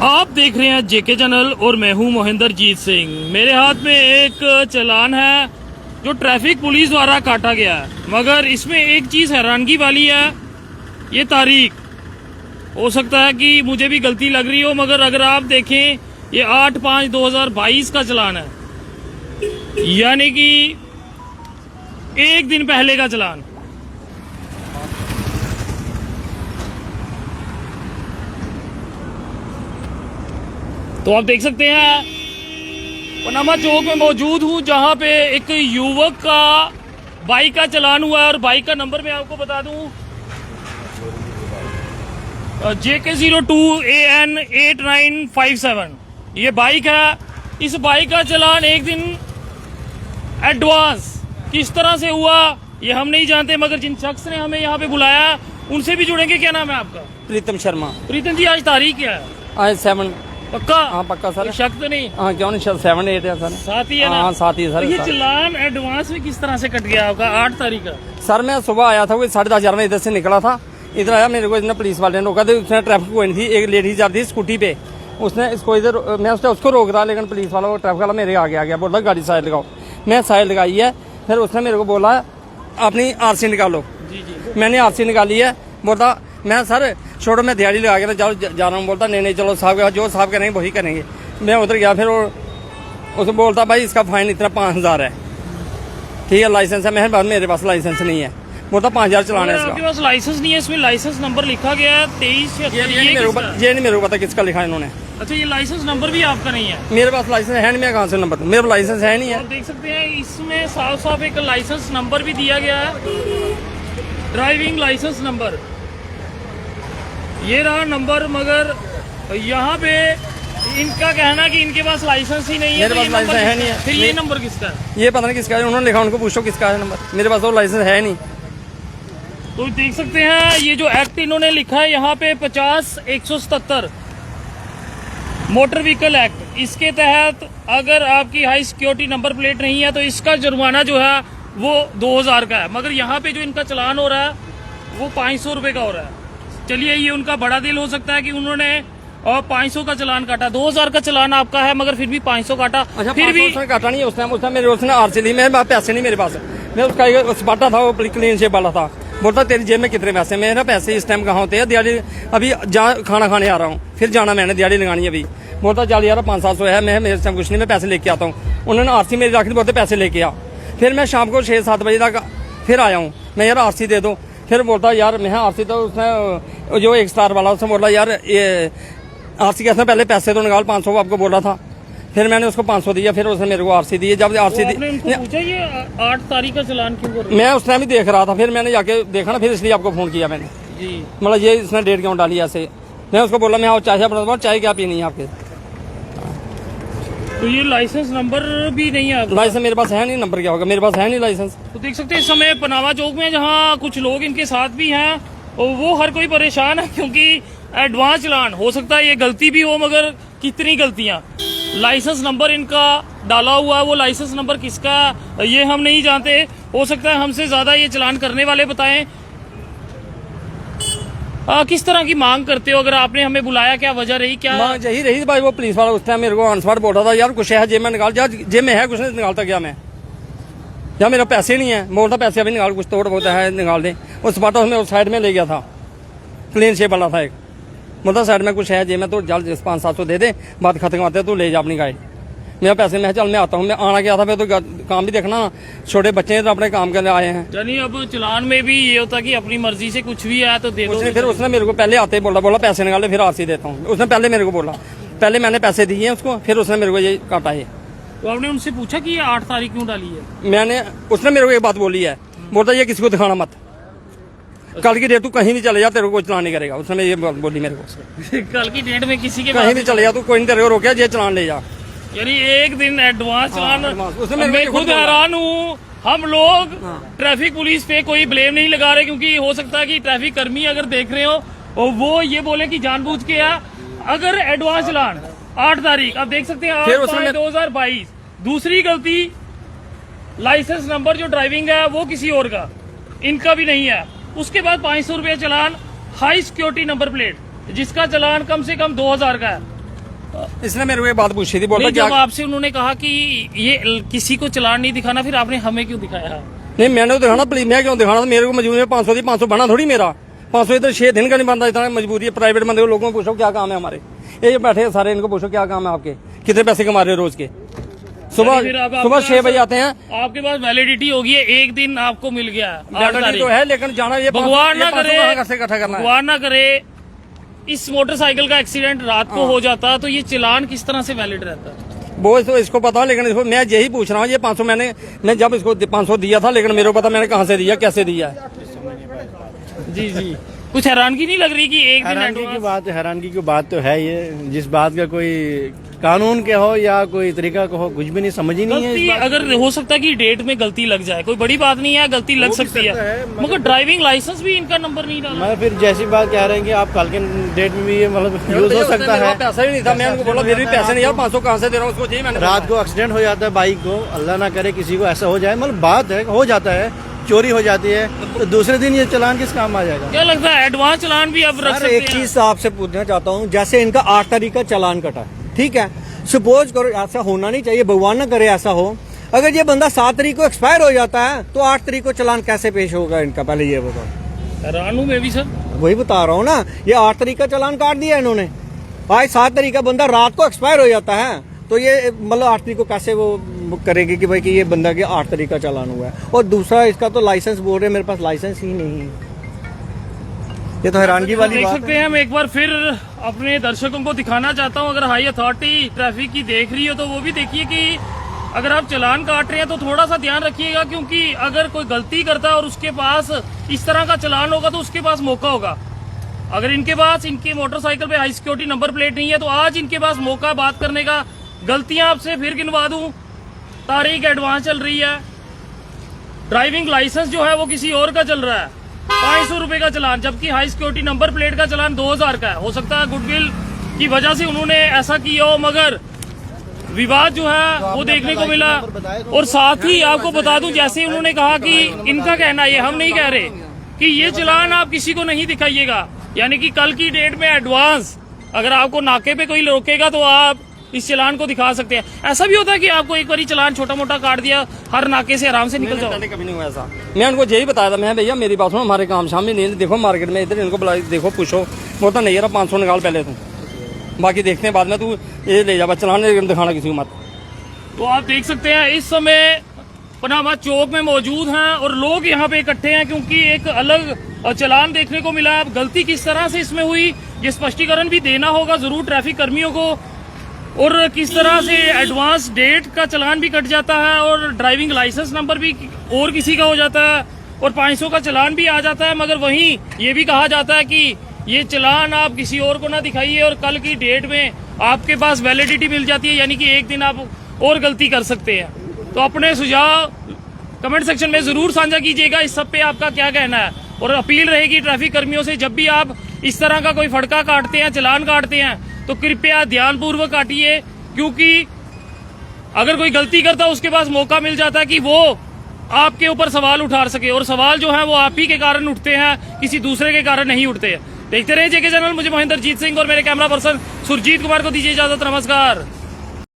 आप देख रहे हैं जेके चैनल और मैं हूं मोहिंदरजीत सिंह। मेरे हाथ में एक चालान है जो ट्रैफिक पुलिस द्वारा काटा गया है, मगर इसमें एक चीज़ हैरानगी वाली है, ये तारीख। हो सकता है कि मुझे भी गलती लग रही हो, मगर अगर आप देखें ये 8/5/2022 का चालान है, यानी कि एक दिन पहले का चालान। तो आप देख सकते हैं पनामा चौक में मौजूद हूं, जहां पे एक युवक का बाइक का चालान हुआ है और बाइक का नंबर मैं आपको बता दूं, JK02AN8957 ये बाइक है। इस बाइक का चालान एक दिन एडवांस किस तरह से हुआ ये हम नहीं जानते, मगर जिन शख्स ने हमें यहाँ पे बुलाया उनसे भी जुड़ेंगे। क्या नाम है आपका? प्रीतम शर्मा। प्रीतम जी, आज तारीख क्या है? आज 7। पक्का? हाँ पक्का सर। शक तो नहीं? हाँ क्यों नहीं, 7-8 है सर। साथ ही है ना? हाँ साथ ही सर। तो ये चालान एडवांस में किस तरह से कट गया आपका 8 तारीख का? सर मैं सुबह आया था, कोई 10:30 में इधर से निकला था, इधर आया, मेरे को इधर पुलिस वाले ने रोका था। उसने ट्रैफिक कोई नहीं थी, एक लेडीज जा रही थी स्कूटी पे, उसने इसको इधर, मैं उसको रोक रहा, लेकिन पुलिस वाला वो ट्रैफिक वाला मेरे आगे आ गया, बोला गाड़ी साइड लगाओ। मैं साइड लगाई है, फिर उसने मेरे को बोला अपनी आरसी निकालो। मैंने आरसी निकाली है, बोलता मैं सर छोड़ो मैं दिहाड़ी लगा के जाओ जा रहा हूँ। बोलता नहीं चलो साहब जो साहब करेंगे वही करेंगे। मैं उधर गया, फिर उसे बोलता भाई इसका फाइन इतना 5000 है। ठीक है लाइसेंस है, मैं मेरे पास लाइसेंस नहीं है। बोलता 5000 चलाना है इसका। आपके पास लाइसेंस नहीं है, इसमें लाइसेंस नंबर लिखा गया है 23। ये नहीं मेरे को पता किसका लिखा है इन्होंने। अच्छा, ये लाइसेंस नंबर भी आपका नहीं है? मेरे पास लाइसेंस है नहीं, मैं कहाँ से नंबर दूं? मेरे पास लाइसेंस है नहीं है। आप देख सकते हैं इसमें साफ साफ एक लाइसेंस नंबर भी दिया गया है, ड्राइविंग लाइसेंस नंबर, ये रहा नंबर। मगर यहाँ पे इनका कहना कि इनके पास लाइसेंस ही नहीं है। मेरे पास लाइसेंस है नहीं है। फिर ये नंबर किसका है? ये पता नहीं किसका है, उन्होंने लिखा, उनको पूछो किसका है नंबर। मेरे पास तो लाइसेंस है नहीं। तो देख सकते हैं ये जो एक्ट इन्होंने लिखा है यहाँ पे 50/177 मोटर व्हीकल एक्ट, इसके तहत अगर आपकी हाई सिक्योरिटी नंबर प्लेट नहीं है तो इसका जुर्माना जो है वो 2000 का है। मगर यहाँ पे जो इनका चालान हो रहा है वो 500 रुपए का हो रहा है। चलिए, ये उनका बड़ा दिल हो सकता है कि उन्होंने 500 का चालान काटा। 2000 का चालान आपका है, मगर फिर भी 500 काटा। अच्छा, फिर भी उसने काटा नहीं है। उसने मेरे उसने आरसी ली, मेरे पास पैसे नहीं मेरे पास। मैं उसका बाटा था, वो क्लीन शेप वाला था। बोलता तेरी जेब में कितने पैसे? मेरे पैसे इस टाइम कहाँ होते हैं, दिहाड़ी अभी जहाँ खाना खाने आ रहा हूँ, फिर जाना मैंने दिहाड़ी लगानी अभी। बोलता चल यार 500-700 है, मैं मेरे टाइम कुछ नहीं, मैं पैसे लेके आता हूँ। उन्होंने आरसी मेरी रखी, बोलते पैसे लेके आ। फिर मैं शाम को 6-7 बजे तक फिर आया हूँ, मैं यार आरसी दे दो। फिर बोलता यार मैं आरसी, तो उसने जो 1 स्टार वाला उसने बोला यार ये आरसी कैसे, पहले पैसे तो निकाल, 500 आपको बोला था। फिर मैंने उसको 500 दिया, फिर उसने मेरे को आरसी दी। जब आरसी दी, पूछा ये 8 तारीख का चालान क्यों कर रहे? मैं उस टाइम ही देख रहा था, फिर मैंने जाके देखा ना, फिर इसलिए आपको फोन किया मैंने जी। मतलब ये इसने डेट क्यों डाली ऐसे। मैं उसको बोला मैं चाय बना, चाय क्या पीनी है आपके? तो ये लाइसेंस नंबर भी नहीं है आपका? लाइसेंस मेरे पास है नहीं, नंबर क्या होगा, मेरे पास है नहीं लाइसेंस। तो देख सकते हैं इस समय पनामा चौक में जहाँ कुछ लोग इनके साथ भी हैं, और वो हर कोई परेशान है क्योंकि एडवांस चालान हो सकता है ये गलती भी हो, मगर कितनी गलतियां। लाइसेंस नंबर इनका डाला हुआ है, वो लाइसेंस नंबर किसका ये हम नहीं जानते। हो सकता है हमसे ज्यादा ये चालान करने वाले बताएं। किस तरह की मांग करते हो? अगर आपने हमें बुलाया, क्या वजह रही? क्या मांग यही रही भाई, वो पुलिस वाला उस टाइम मेरे को ऑन बोल रहा था यार कुछ है जेब में निकाल, जेब में है कुछ नहीं निकालता गया मैं, या मेरा पैसे नहीं है। बोलता पैसे अभी निकाल, कुछ तोड़ बहुत है निकाल दे। उस बाटा में उस साइड में ले गया था, क्लीन शेप वाला था एक। बोलता साइड में कुछ है जेब में, तो जल्द 500-700 दे दे, बात खत्म करते तू ले जा अपनी गाड़ी। मेरा पैसे में चल मैं आता हूँ, मैं आना गया था, फिर तो काम भी देखना, छोटे बच्चे तो अपने काम करने आए हैं। यानी अब चालान में भी ये होता कि अपनी मर्जी से कुछ भी आया तो दे दो। फिर उसने मेरे को पहले आते ही बोला पैसे निकाले, फिर आरसी देता हूँ। उसने पहले मेरे को बोला, पहले मैंने पैसे दिए हैं उसको, फिर उसने मेरे को ये काटा है। तो आपने उनसे पूछा कि ये 8 तारीख क्यों डाली है? उसने मेरे को एक बात बोली है, बोलता ये किसी को दिखाना मत, कल की डेट तू कहीं भी चले जा, तेरे को कोई चलान नहीं करेगा। उसने ये बात बोली मेरे को। कल की डेट में किसी के कहीं भी चले जा, तू कोई नहीं तेरे को रोके, ये चलान ले जा। यानी एक दिन एडवांस चालान। उसने मैं खुद हैरान हूँ। हम लोग ट्रैफिक पुलिस पे कोई ब्लेम नहीं लगा रहे, क्योंकि हो सकता है कि ट्रैफिक कर्मी अगर देख रहे हो और वो ये बोले कि जानबूझ के है। अगर एडवांस चालान 8 तारीख, आप देख सकते हैं 8/5/2022। दूसरी गलती, लाइसेंस नंबर जो ड्राइविंग है वो किसी और का। इनका भी नहीं है। उसके बाद 500 रुपये चालान, हाई सिक्योरिटी नंबर प्लेट, जिसका चालान कम से कम 2000 का है। इसने मेरे को ये बात पूछी थी, बोला नहीं, क्या जब आपसे उन्होंने कहा कि ये किसी को चालान नहीं दिखाना, फिर आपने हमें क्यों दिखाया? नहीं मैंने तो दिखाना, प्लीज मैं क्यों दिखाना, मेरे को मजबूरी में 500 दी, 500 बना थोड़ी मेरा, 500 इधर 6 दिन का नहीं बनता, इतना मजबूरी है। प्राइवेट बंदे को लोगों को पूछो क्या काम है हमारे, ये बैठे हैं सारे, इनको पूछो क्या काम है आपके, कितने पैसे कमा रहे हो रोज के। सुबह 6 बजे आते हैं, आपके पास वैलिडिटी होगी है, एक दिन आपको मिल गया, 8 तारीख तो है, लेकिन जाना ये भगवान ना करे, कैसे इकट्ठा करना है। भगवान ना करे इस मोटरसाइकिल का एक्सीडेंट रात को हो जाता तो ये चालान किस तरह से वैलिड रहता? वो तो इसको पता, लेकिन इसको मैं यही पूछ रहा हूँ, ये 500 मैं जब इसको 500 दिया था, लेकिन मेरे को पता मैंने कहाँ से दिया, कैसे दिया है। जी जी, कुछ हैरानगी नहीं लग रही कि एक दिन हैरानगी की बात तो है ये, जिस बात का कोई कानून के हो या कोई तरीका का हो, कुछ भी नहीं, समझ ही नहीं है गलती अगर हो सकता है कि डेट में गलती लग जाए, कोई बड़ी बात नहीं है, गलती लग सकती है, मगर ड्राइविंग लाइसेंस भी इनका नंबर नहीं डाला। मैं फिर जैसी बात कह रहे हैं कि आप कल के डेट में भी ये मतलब यूज हो सकता है। पैसा ही नहीं था, मैं उनको बोला फिर भी पैसे नहीं है, 500 कहाँ से दे रहा हूँ उसको, मैंने रात को एक्सीडेंट हो जाता है बाइक को, अल्लाह ना करे किसी को ऐसा हो जाए, मतलब बात है हो जाता है, चोरी हो जाती है, तो दूसरे दिन ये चालान किस काम आ जाएगा? क्या लगता है एडवांस चालान भी अब रख सकते हैं? एक चीज आपसे पूछना चाहता हूँ, जैसे इनका 8 तारीख का चालान कटा है, ठीक है, सपोज करो ऐसा होना नहीं चाहिए, भगवान ना करे ऐसा हो, अगर ये बंदा 7 तारीख को एक्सपायर हो जाता है तो 8 तारीख को चालान कैसे पेश होगा इनका, पहले ये बताओ। हैरान हूं मैं भी सर, वही बता रहा हूँ ना, ये 8 तारीख का चालान काट दिया इन्होंने, आज 7 तारीख का बंदा रात को एक्सपायर हो जाता है, तो ये मतलब 8 तारीख को कैसे वो करेंगे कि भाई कि ये बंदा के 8 तारीख का चालान हुआ है। और दूसरा इसका तो लाइसेंस बोल रहे, मेरे पास लाइसेंस ही नहीं है, ये तो हैरानगी वाली देख बात सकते है। हैं। मैं एक बार फिर अपने दर्शकों को दिखाना चाहता हूं, अगर हाई अथॉरिटी ट्रैफिक की देख रही हो तो वो भी देखिए कि अगर आप चालान काट रहे हैं तो थोड़ा सा ध्यान रखिएगा, क्योंकि अगर कोई गलती करता है और उसके पास इस तरह का चालान होगा तो उसके पास मौका होगा। अगर इनके पास इनके मोटरसाइकिल पे हाई सिक्योरिटी नंबर प्लेट नहीं है तो आज इनके पास मौका है बात करने का। गलतियां आपसे फिर गिनवा दूं, तारीख एडवांस चल रही है, ड्राइविंग लाइसेंस जो है वो किसी और का चल रहा है, 500 रुपए का चालान, जबकि हाई सिक्योरिटी नंबर प्लेट का चालान 2000 का है। हो सकता है गुडविल की वजह से उन्होंने ऐसा किया हो, मगर विवाद जो है वो देखने को मिला। और साथ ही आपको बता दूं, जैसे उन्होंने कहा कि इनका कहना, ये हम नहीं कह रहे, कि ये चालान आप किसी को नहीं दिखाइएगा, यानी कि कल की डेट में एडवांस अगर आपको नाके पे कोई रोकेगा तो आप इस चालान को दिखा सकते हैं। ऐसा भी होता है कि आपको एक बार चालान छोटा मोटा काट दिया, हर नाके से आराम से निकल जाओ? कभी नहीं हुआ ऐसा। मैं उनको यही बताया था, मैं भैया मेरी बात सुनो, हमारे काम शाम में नहीं, देखो मार्केट में इधर इनको बुला, देखो पूछो, बोलता नहीं यार 500 निकाल पहले तू, बाकी देखते हैं बाद में, तू ये ले जा चालान दिखाना किसी को मत। तो आप देख सकते हैं इस समय पनामा चौक में मौजूद हैं और लोग यहाँ पे इकट्ठे हैं, क्योंकि एक अलग चालान देखने को मिला। अब गलती किस तरह से इसमें हुई ये स्पष्टीकरण भी देना होगा जरूर ट्रैफिक कर्मियों को, और किस तरह से एडवांस डेट का चालान भी कट जाता है और ड्राइविंग लाइसेंस नंबर भी और किसी का हो जाता है और 500 का चालान भी आ जाता है, मगर वहीं ये भी कहा जाता है कि ये चालान आप किसी और को ना दिखाइए और कल की डेट में आपके पास वैलिडिटी मिल जाती है, यानी कि एक दिन आप और गलती कर सकते हैं। तो अपने सुझाव कमेंट सेक्शन में जरूर साझा कीजिएगा, इस सब पे आपका क्या कहना है। और अपील रहेगी ट्रैफिक कर्मियों से, जब भी आप इस तरह का कोई फटका काटते हैं, चालान काटते हैं, तो कृपया ध्यानपूर्वक काटिए, क्योंकि अगर कोई गलती करता है उसके पास मौका मिल जाता है कि वो आपके ऊपर सवाल उठा सके, और सवाल जो है वो आप ही के कारण उठते हैं, किसी दूसरे के कारण नहीं उठते हैं। देखते रहिए जेके चैनल। मुझे महेंद्र जीत सिंह और मेरे कैमरा पर्सन सुरजीत कुमार को दीजिए इजाजत। नमस्कार।